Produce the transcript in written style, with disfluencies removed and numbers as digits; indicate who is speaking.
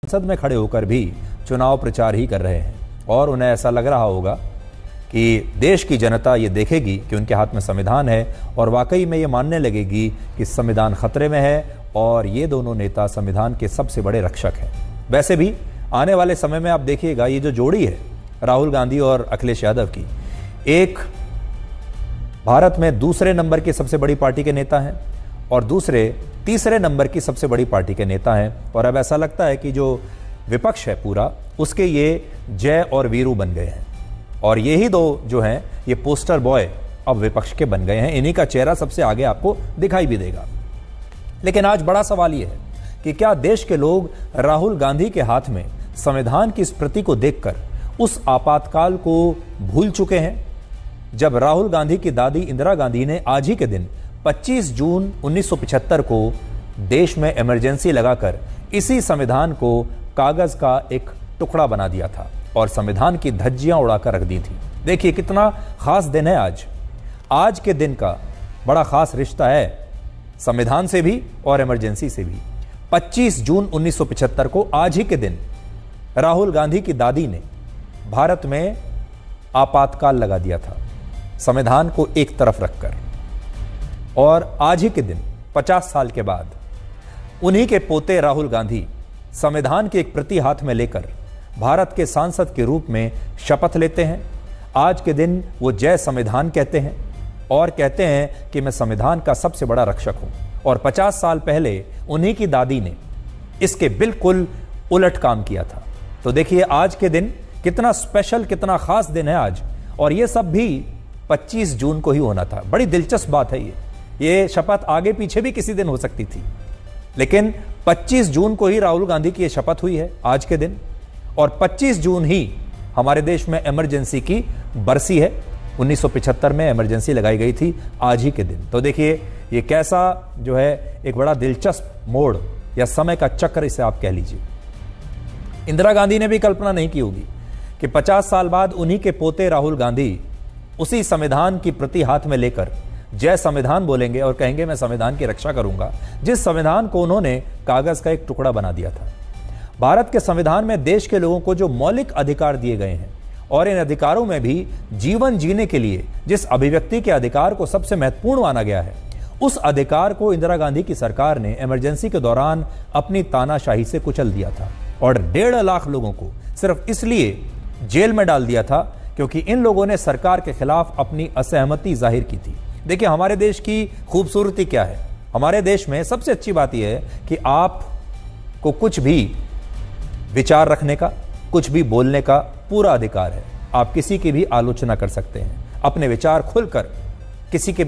Speaker 1: संसद में खड़े होकर भी चुनाव प्रचार ही कर रहे हैं और उन्हें ऐसा लग रहा होगा कि देश की जनता ये देखेगी कि उनके हाथ में संविधान है और वाकई में ये मानने लगेगी कि संविधान खतरे में है और ये दोनों नेता संविधान के सबसे बड़े रक्षक हैं। वैसे भी आने वाले समय में आप देखिएगा ये जो जोड़ी है राहुल गांधी और अखिलेश यादव की, एक भारत में दूसरे नंबर की सबसे बड़ी पार्टी के नेता हैं और दूसरे तीसरे नंबर की सबसे बड़ी पार्टी के नेता हैं। और अब ऐसा लगता है कि जो विपक्ष है पूरा उसके ये जय और वीरू बन गए हैं और यही दो जो हैं ये पोस्टर बॉय अब विपक्ष के बन गए हैं। इन्हीं का चेहरा सबसे आगे आपको दिखाई भी देगा। लेकिन आज बड़ा सवाल ये है कि क्या देश के लोग राहुल गांधी के हाथ में संविधान की इस प्रति को देखकर उस आपातकाल को भूल चुके हैं जब राहुल गांधी की दादी इंदिरा गांधी ने आज ही के दिन 25 जून 1975 को देश में इमरजेंसी लगाकर इसी संविधान को कागज का एक टुकड़ा बना दिया था और संविधान की धज्जियां उड़ाकर रख दी थी। देखिए कितना खास दिन है आज। आज के दिन का बड़ा खास रिश्ता है संविधान से भी और इमरजेंसी से भी। 25 जून 1975 को आज ही के दिन राहुल गांधी की दादी ने भारत में आपातकाल लगा दिया था संविधान को एक तरफ रखकर। और आज ही के दिन 50 साल के बाद उन्हीं के पोते राहुल गांधी संविधान की एक प्रति हाथ में लेकर भारत के सांसद के रूप में शपथ लेते हैं। आज के दिन वो जय संविधान कहते हैं और कहते हैं कि मैं संविधान का सबसे बड़ा रक्षक हूं। और 50 साल पहले उन्हीं की दादी ने इसके बिल्कुल उलट काम किया था। तो देखिए आज के दिन कितना स्पेशल, कितना खास दिन है आज। और ये सब भी 25 जून को ही होना था। बड़ी दिलचस्प बात है ये शपथ आगे पीछे भी किसी दिन हो सकती थी, लेकिन 25 जून को ही राहुल गांधी की ये शपथ हुई है आज के दिन। और 25 जून ही हमारे देश में इमरजेंसी की बरसी है। 1975 में इमरजेंसी लगाई गई थी आज ही के दिन। तो देखिए ये कैसा जो है एक बड़ा दिलचस्प मोड़ या समय का चक्र इसे आप कह लीजिए। इंदिरा गांधी ने भी कल्पना नहीं की होगी कि 50 साल बाद उन्हीं के पोते राहुल गांधी उसी संविधान की प्रति हाथ में लेकर जय संविधान बोलेंगे और कहेंगे मैं संविधान की रक्षा करूंगा, जिस संविधान को उन्होंने कागज का एक टुकड़ा बना दिया था। भारत के संविधान में देश के लोगों को जो मौलिक अधिकार दिए गए हैं और इन अधिकारों में भी जीवन जीने के लिए जिस अभिव्यक्ति के अधिकार को सबसे महत्वपूर्ण माना गया है, उस अधिकार को इंदिरा गांधी की सरकार ने इमरजेंसी के दौरान अपनी तानाशाही से कुचल दिया था और 1.5 लाख लोगों को सिर्फ इसलिए जेल में डाल दिया था क्योंकि इन लोगों ने सरकार के खिलाफ अपनी असहमति जाहिर की थी। देखिए हमारे देश की खूबसूरती क्या है। हमारे देश में सबसे अच्छी बात यह है कि आपको कुछ भी विचार रखने का, कुछ भी बोलने का पूरा अधिकार है। आप किसी की भी आलोचना कर सकते हैं, अपने विचार खुलकर किसी के